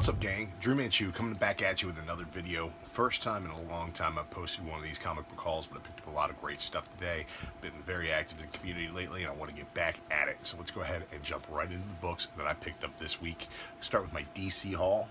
What's up, gang? DruManchu coming back at you with another video. First time in a long time I've posted one of these comic book hauls, but I picked up a lot of great stuff today. Been very active in the community lately, and I want to get back at it. So let's go ahead and jump right into the books that I picked up this week. Start with my DC haul.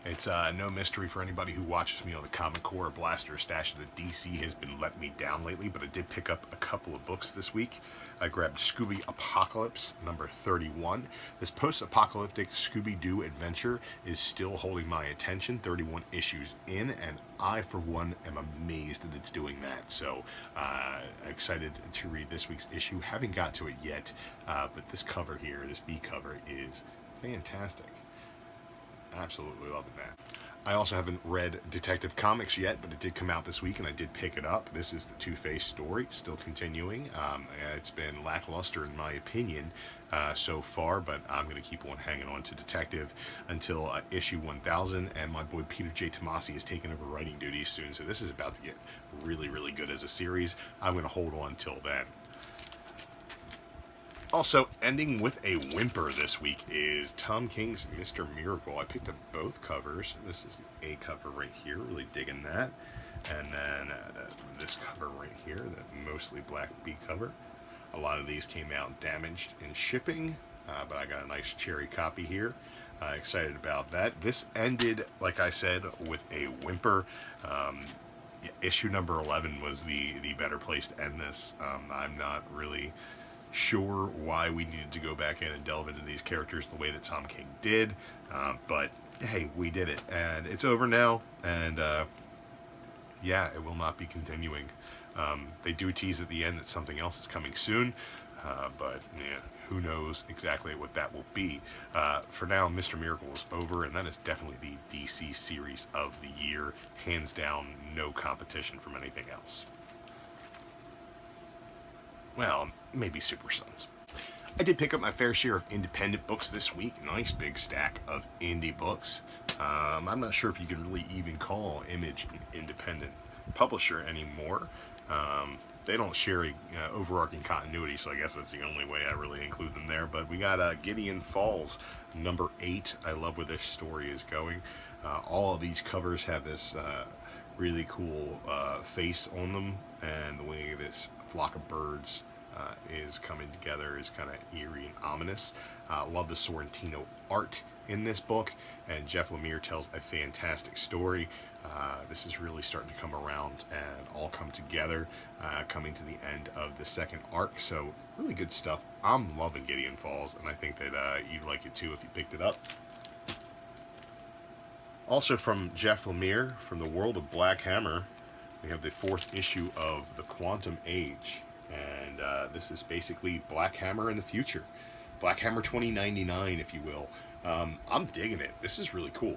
It's no mystery for anybody who watches me on the Comic Core Blaster Stash that DC has been letting me down lately, but I did pick up a couple of books this week. I grabbed Scooby Apocalypse number 31. This post-apocalyptic Scooby-Doo adventure is still holding my attention 31 issues in, and I, for one, am amazed that it's doing that. So, excited to read this week's issue. Haven't got to it yet, but this cover here, this B cover, is fantastic. Absolutely loving that. I also haven't read Detective Comics yet, but it did come out this week and I did pick it up. This is the Two-Face story, still continuing. It's been lackluster in my opinion so far, but I'm going to keep on hanging on to Detective until issue 1000, and my boy Peter J. Tomasi is taking over writing duties soon, so this is about to get really, really good as a series. I'm going to hold on till then. Also, ending with a whimper this week is Tom King's Mr. Miracle. I picked up both covers. This is the A cover right here, really digging that. And then this cover right here, the mostly black B cover. A lot of these came out damaged in shipping, but I got a nice cherry copy here. Excited about that. This ended, like I said, with a whimper. Issue number 11 was the better place to end this. I'm not really sure why we needed to go back in and delve into these characters the way that Tom King did, but hey, we did it, and it's over now, and yeah, it will not be continuing. They do tease at the end that something else is coming soon, but yeah, who knows exactly what that will be. For now, Mr. Miracle is over, and that is definitely the DC series of the year, hands down, no competition from anything else. Well, maybe Super Sons. I did pick up my fair share of independent books this week. Nice big stack of indie books. I'm not sure if you can really even call Image an independent publisher anymore. They don't share a overarching continuity, so I guess that's the only way I really include them there. But we got Gideon Falls, number 8. I love where this story is going. All of these covers have this really cool face on them, and the way this flock of birds is coming together is kind of eerie and ominous. Love the Sorrentino art in this book, and Jeff Lemire tells a fantastic story. This is really starting to come around and all come together, coming to the end of the second arc, so really good stuff. I'm loving Gideon Falls, and I think that you'd like it too if you picked it up. Also from Jeff Lemire, from the world of Black Hammer, we have the 4th issue of The Quantum Age. And this is basically Black Hammer in the future. Black Hammer 2099, if you will. I'm digging it. This is really cool.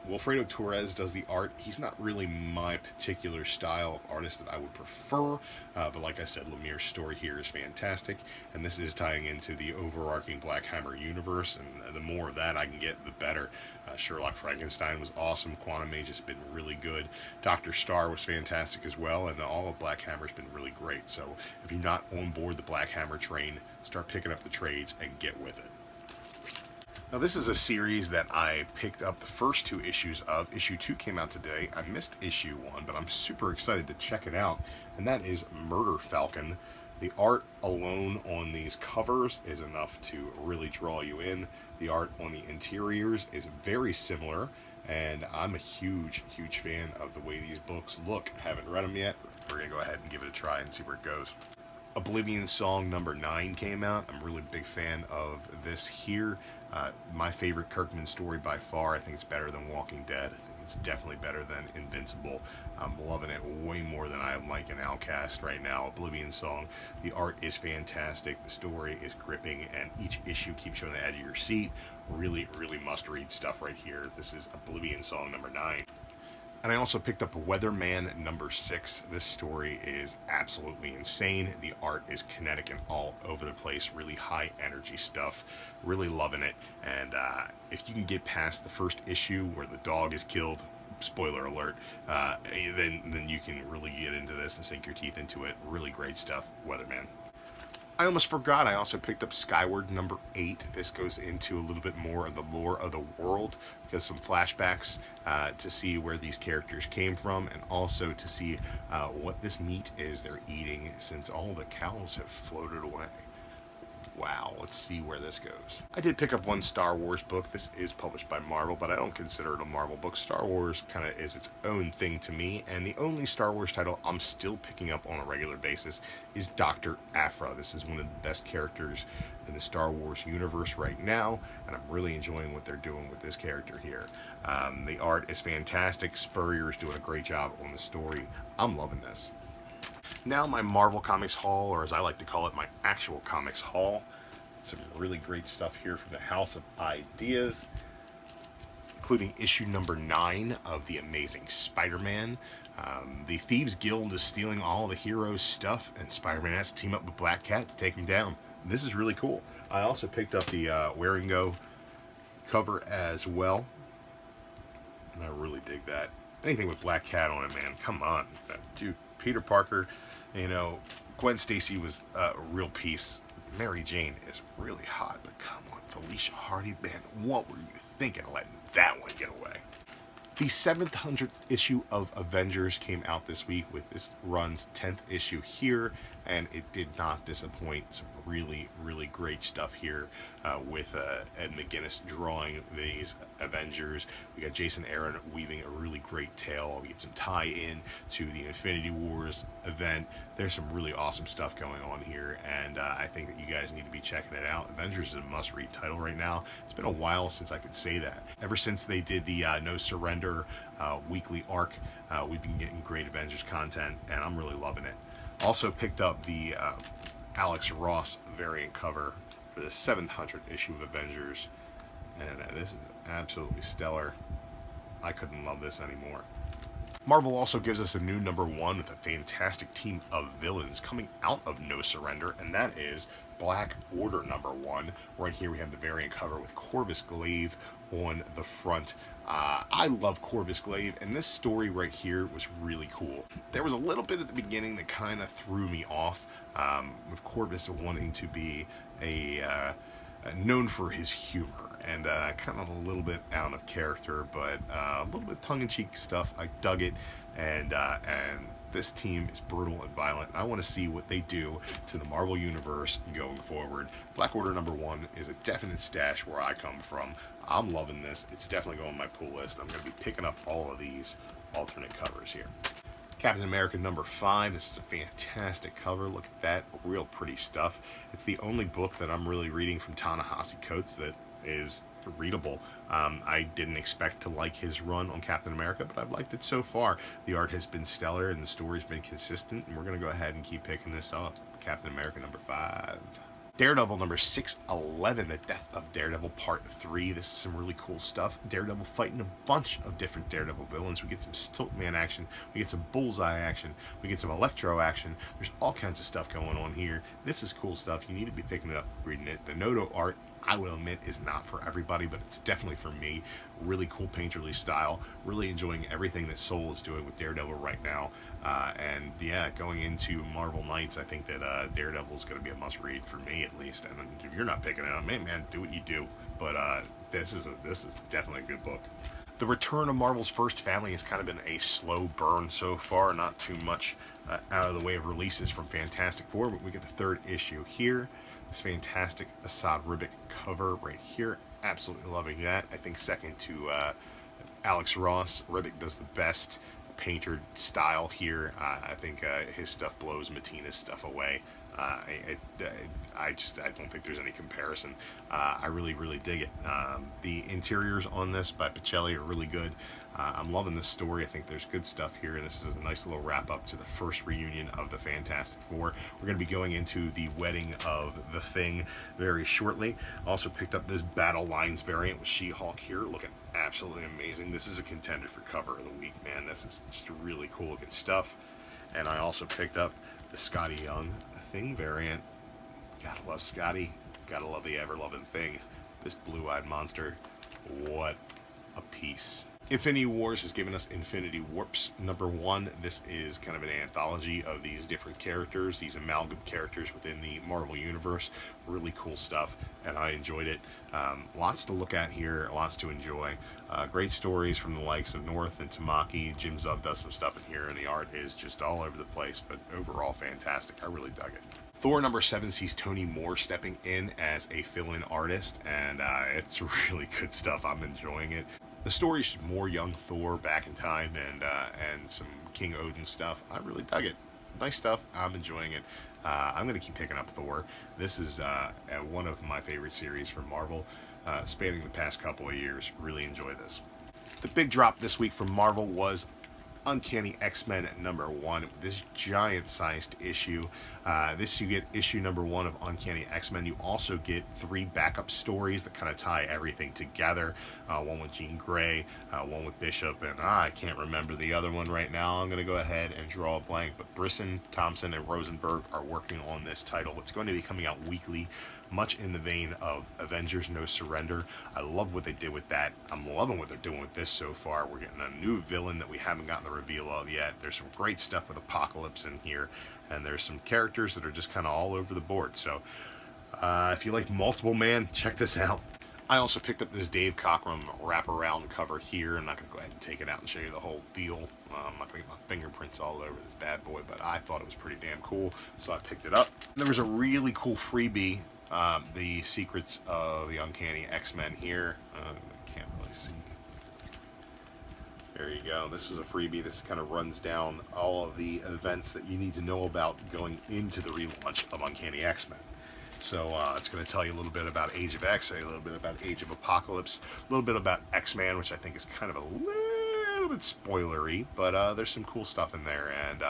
Wilfredo Torres does the art. He's not really my particular style of artist that I would prefer, but like I said, Lemire's story here is fantastic, and this is tying into the overarching Black Hammer universe, and the more of that I can get, the better. Sherlock Frankenstein was awesome. Quantum Age has been really good. Dr. Star was fantastic as well, and all of Black Hammer's been really great. So if you're not on board the Black Hammer train, start picking up the trades and get with it. Now, this is a series that I picked up the first 2 issues of. Issue 2 came out today. I missed issue 1, but I'm super excited to check it out, and that is Murder Falcon. The art alone on these covers is enough to really draw you in. The art on the interiors is very similar, and I'm a huge, huge fan of the way these books look. Haven't read them yet. We're going to go ahead and give it a try and see where it goes. Oblivion Song number 9 came out. I'm a really big fan of this here. My favorite Kirkman story by far. I think it's better than Walking Dead. I think it's definitely better than Invincible. I'm loving it way more than I'm liking Outcast right now. Oblivion Song. The art is fantastic. The story is gripping, and each issue keeps you on the edge of your seat. Really, really must-read stuff right here. This is Oblivion Song number 9. And I also picked up Weatherman number 6. This story is absolutely insane. The art is kinetic and all over the place. Really high energy stuff. Really loving it. And if you can get past the first issue where the dog is killed, spoiler alert, then you can really get into this and sink your teeth into it. Really great stuff, Weatherman. I almost forgot, I also picked up Skyward number 8. This goes into a little bit more of the lore of the world, because some flashbacks to see where these characters came from, and also to see what this meat is they're eating, since all the cows have floated away. Wow, let's see where this goes. I did pick up one Star Wars book. This is published by Marvel, but I don't consider it a Marvel book. Star Wars kind of is its own thing to me, and the only Star Wars title I'm still picking up on a regular basis is Dr. Aphra. This is one of the best characters in the Star Wars universe right now, and I'm really enjoying what they're doing with this character here. The art is fantastic. Spurrier's doing a great job on the story. I'm loving this. Now my Marvel Comics haul, or as I like to call it, my actual comics haul. Some really great stuff here from the House of Ideas, including issue number 9 of The Amazing Spider-Man. The Thieves Guild is stealing all the heroes' stuff, and Spider-Man has to team up with Black Cat to take him down. This is really cool. I also picked up the Wear and Go cover as well, and I really dig that. Anything with Black Cat on it, man, come on. Dude, Peter Parker, you know, Gwen Stacy was a real piece. Mary Jane is really hot, but come on, Felicia Hardy, man, what were you thinking letting that one get away? The 700th issue of Avengers came out this week with this run's 10th issue here, and it did not disappoint. Some really, really great stuff here with Ed McGuinness drawing these Avengers. We got Jason Aaron weaving a really great tale. We get some tie-in to the Infinity Wars event. There's some really awesome stuff going on here, and I think that you guys need to be checking it out. Avengers is a must-read title right now. It's been a while since I could say that. Ever since they did the No Surrender weekly arc, we've been getting great Avengers content, and I'm really loving it. Also picked up the Alex Ross variant cover for the 700th issue of Avengers, and this is absolutely stellar. I couldn't love this anymore. Marvel also gives us a new #1 with a fantastic team of villains coming out of No Surrender, and that is Black Order #1. Right here we have the variant cover with Corvus Glaive on the front. I love Corvus Glaive, and this story right here was really cool. There was a little bit at the beginning that kind of threw me off, with Corvus wanting to be known for his humor, and kind of a little bit out of character, but a little bit tongue-in-cheek stuff. I dug it, and this team is brutal and violent. I want to see what they do to the Marvel Universe going forward. Black Order #1 is a definite stash where I come from. I'm loving this. It's definitely going on my pull list. I'm going to be picking up all of these alternate covers here. Captain America #5. This is a fantastic cover. Look at that. Real pretty stuff. It's the only book that I'm really reading from Ta-Nehisi Coates that is readable. I didn't expect to like his run on Captain America, but I've liked it so far. The art has been stellar and the story's been consistent, and we're going to go ahead and keep picking this up. Captain America #5. Daredevil #611, The Death of Daredevil Part 3. This is some really cool stuff. Daredevil fighting a bunch of different Daredevil villains. We get some Stiltman action, we get some Bullseye action, we get some Electro action. There's all kinds of stuff going on here. This is cool stuff. You need to be picking it up, reading it. The Noto art, I will admit, is not for everybody, but it's definitely for me. Really cool painterly style. Really enjoying everything that Soul is doing with Daredevil right now. And yeah, going into Marvel Nights, I think that Daredevil is going to be a must-read for me, at least. And if you're not picking it up, man, do what you do. But this is definitely a good book. The return of Marvel's First Family has kind of been a slow burn so far. Not too much out of the way of releases from Fantastic Four, but we get the 3rd issue here. This fantastic Assad Ribic cover right here. Absolutely loving that. I think second to Alex Ross. Ribic does the best painted style here. I think his stuff blows Matina's stuff away. I don't think there's any comparison. I really dig it. The interiors on this by Pacelli are really good. I'm loving this story. I think there's good stuff here, and this is a nice little wrap up to the first reunion of the Fantastic Four. We're going to be going into the wedding of the Thing very shortly. Also picked up this Battle Lines variant with She-Hulk here, looking absolutely amazing. This is a contender for cover of the week, man. This is just really cool looking stuff. And I also picked up the Scotty Young Thing variant. Gotta love Scotty. Gotta love the ever-loving Thing. This blue-eyed monster. What a piece. Infinity Wars has given us Infinity Warps #1. This is kind of an anthology of these different characters, these amalgam characters within the Marvel Universe. Really cool stuff, and I enjoyed it. Lots to look at here, lots to enjoy. Great stories from the likes of North and Tamaki. Jim Zub does some stuff in here, and the art is just all over the place, but overall fantastic. I really dug it. Thor #7 sees Tony Moore stepping in as a fill-in artist, and it's really good stuff. I'm enjoying it. The story's more young Thor back in time and some King Odin stuff. I really dug it. Nice stuff. I'm enjoying it. I'm going to keep picking up Thor. This is one of my favorite series from Marvel, spanning the past couple of years. Really enjoy this. The big drop this week from Marvel was Uncanny X-Men #1, this giant-sized issue. This you get issue #1 of Uncanny X-Men. You also get 3 backup stories that kind of tie everything together. One with Jean Grey, one with Bishop, and I can't remember the other one right now. I'm going to go ahead and draw a blank, but Brisson, Thompson, and Rosenberg are working on this title. It's going to be coming out weekly, much in the vein of Avengers No Surrender. I love what they did with that. I'm loving what they're doing with this so far. We're getting a new villain that we haven't gotten the reveal of yet. There's some great stuff with Apocalypse in here, and there's some characters that are just kind of all over the board. So if you like Multiple Man, check this out. I also picked up this Dave Cockrum wraparound cover here. I'm not going to go ahead and take it out and show you the whole deal. I'm not going to get my fingerprints all over this bad boy, but I thought it was pretty damn cool, so I picked it up. There was a really cool freebie, the Secrets of the Uncanny X-Men here. I can't really see. There you go. This was a freebie. This kind of runs down all of the events that you need to know about going into the relaunch of Uncanny X-Men. So it's going to tell you a little bit about Age of X, a little bit about Age of Apocalypse, a little bit about X-Man, which I think is kind of a little bit spoilery, but there's some cool stuff in there, and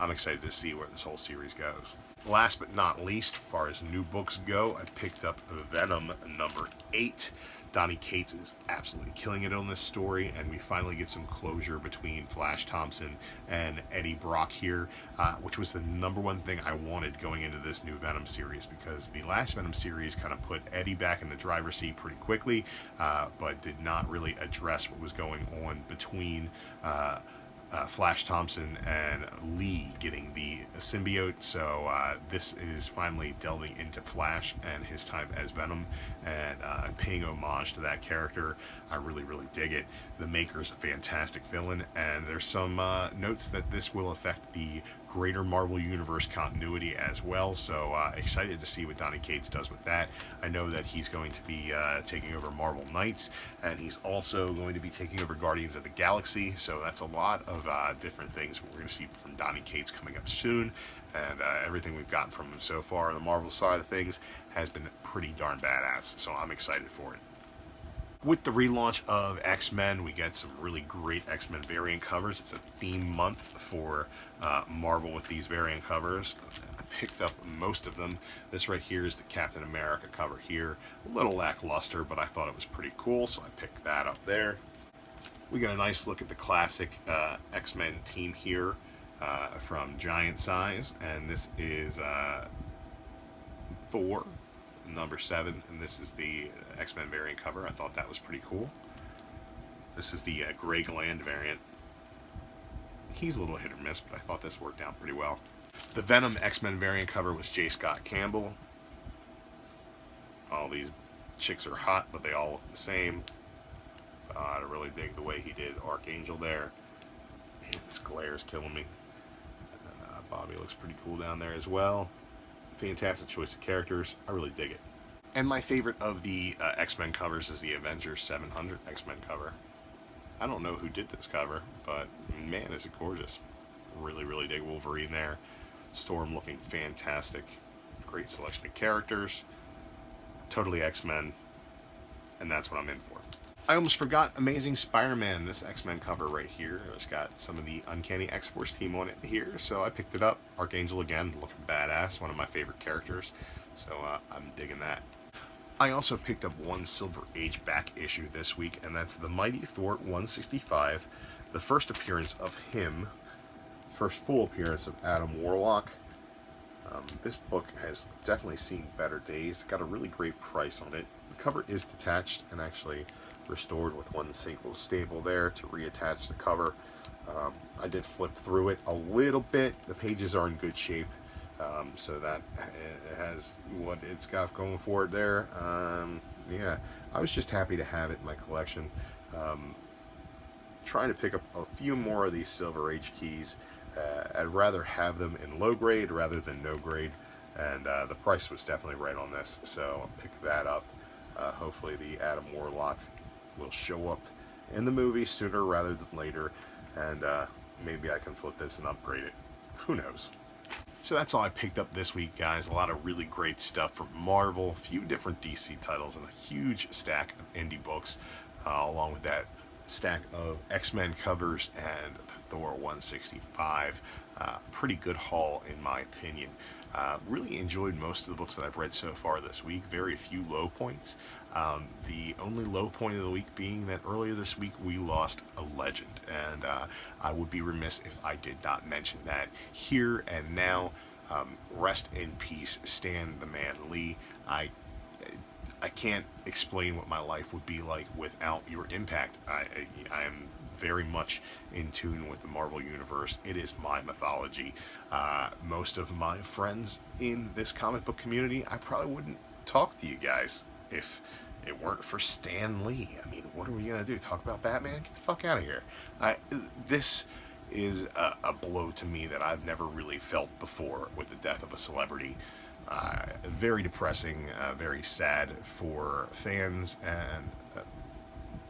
I'm excited to see where this whole series goes. Last but not least, as far as new books go, I picked up Venom #8. Donny Cates is absolutely killing it on this story, and we finally get some closure between Flash Thompson and Eddie Brock here, which was the #1 thing I wanted going into this new Venom series, because the last Venom series kind of put Eddie back in the driver's seat pretty quickly, but did not really address what was going on between Flash Thompson and Lee getting the symbiote. So this is finally delving into Flash and his time as Venom, and paying homage to that character. I really, really dig it. The Maker's a fantastic villain, and there's some notes that this will affect the greater Marvel Universe continuity as well, so excited to see what Donny Cates does with that. I know that he's going to be taking over Marvel Knights, and he's also going to be taking over Guardians of the Galaxy, so that's a lot of different things we're going to see from Donny Cates coming up soon, and everything we've gotten from him so far on the Marvel side of things has been pretty darn badass, so I'm excited for it. With the relaunch of X-Men, we get some really great X-Men variant covers. It's a theme month for Marvel with these variant covers. I picked up most of them. This right here is the Captain America cover here. A little lackluster, but I thought it was pretty cool, so I picked that up there. We got a nice look at the classic X-Men team here from Giant Size, and this is Thor #7, and this is the X-Men variant cover. I thought that was pretty cool. This is the Greg Land variant. He's a little hit or miss, but I thought this worked out pretty well. The Venom X-Men variant cover was J. Scott Campbell. All these chicks are hot, but they all look the same. I really dig the way he did Archangel there. Man, this glare is killing me. And Bobby looks pretty cool down there as well. Fantastic choice of characters. I really dig it. And my favorite of the X-Men covers is the Avengers 700 X-Men cover. I don't know who did this cover, but man, is it gorgeous. Really, really dig Wolverine there. Storm looking fantastic. Great selection of characters. Totally X-Men. And that's what I'm in for. I almost forgot Amazing Spider-Man, this X-Men cover right here. It's got some of the Uncanny X-Force team on it here, so I picked it up. Archangel again, looking badass, one of my favorite characters, so I'm digging that. I also picked up one Silver Age back issue this week, and that's the Mighty Thor 165, the first appearance of him, first full appearance of Adam Warlock. This book has definitely seen better days. Got a really great price on it. cover is detached and actually restored with one single staple there to reattach the cover. I did flip through it a little bit. The pages are in good shape, so that it has what it's got going for it there. Yeah, I was just happy to have it in my collection. Trying to pick up a few more of these Silver Age keys. I'd rather have them in low grade rather than no grade, and the price was definitely right on this, so I'll pick that up. Hopefully the Adam Warlock will show up in the movie sooner rather than later, and maybe I can flip this and upgrade it. Who knows? So that's all I picked up this week, guys. A lot of really great stuff from Marvel, a few different DC titles, and a huge stack of indie books, along with that stack of X-Men covers and Thor 165. Pretty good haul in my opinion. Really enjoyed most of the books that I've read so far this week. Very few low points. The only low point of the week being that earlier this week we lost a legend, and I would be remiss if I did not mention that here and now. Rest in peace, Stan the Man Lee. I can't explain what my life would be like without your impact. I am very much in tune with the Marvel Universe. It is my mythology. Most of my friends in this comic book community, I probably wouldn't talk to you guys if it weren't for Stan Lee. I mean, what are we going to do? Talk about Batman? Get the fuck out of here. This is a blow to me that I've never really felt before with the death of a celebrity. Very depressing, very sad for fans, and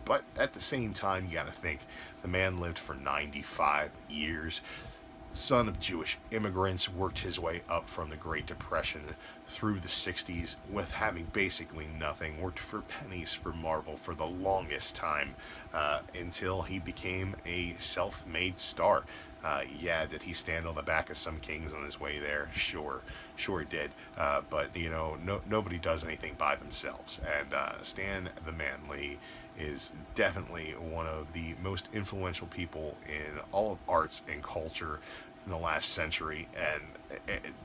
but at the same time, you gotta think, the man lived for 95 years, son of Jewish immigrants, worked his way up from the Great Depression through the 60s with having basically nothing, worked for pennies for Marvel for the longest time, until he became a self-made star. Yeah, did he stand on the back of some kings on his way there? Sure he did. But you know, nobody does anything by themselves. And Stan the Man Lee is definitely one of the most influential people in all of arts and culture in the last century. And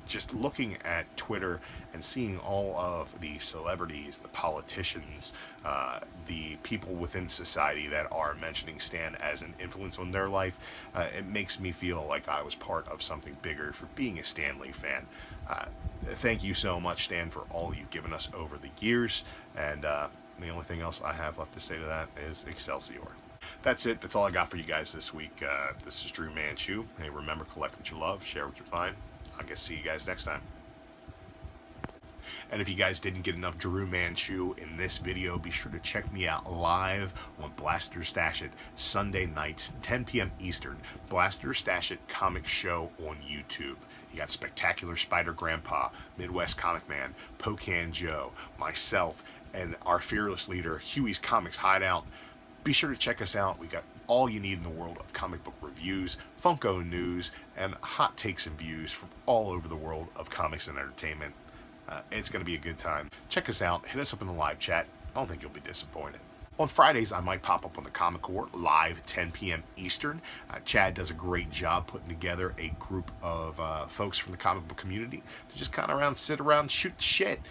just looking at Twitter and seeing all of the celebrities, the politicians, the people within society that are mentioning Stan as an influence on their life, it makes me feel like I was part of something bigger for being a Stan Lee fan. Thank you so much, Stan, for all you've given us over the years, and the only thing else I have left to say to that is Excelsior. That's it. That's all I got for you guys this week. This is DruManchu. Hey, remember, collect what you love, share what you find. I guess see you guys next time. And if you guys didn't get enough DruManchu in this video, be sure to check me out live on Blaster Stash It Sunday nights, 10 p.m. Eastern. Blaster Stash It Comic Show on YouTube. You got Spectacular Spider Grandpa, Midwest Comic Man, Pocan Joe, myself, and our fearless leader, Huey's Comics Hideout. Be sure to check us out. We got all you need in the world of comic book reviews, Funko news, and hot takes and views from all over the world of comics and entertainment. It's going to be a good time. Check us out. Hit us up in the live chat. I don't think you'll be disappointed. On Fridays, I might pop up on the Comic Core live 10 p.m. Eastern. Chad does a great job putting together a group of folks from the comic book community to just kind of sit around, shoot shit.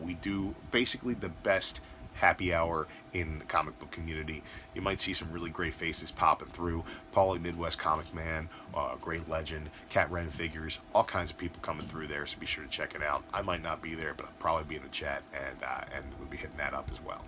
We do basically the best happy hour in the comic book community. You might see some really great faces popping through. Paulie, Midwest Comic Man, Great Legend, Cat Ren Figures, all kinds of people coming through there, so be sure to check it out. I might not be there, but I'll probably be in the chat, and we'll be hitting that up as well.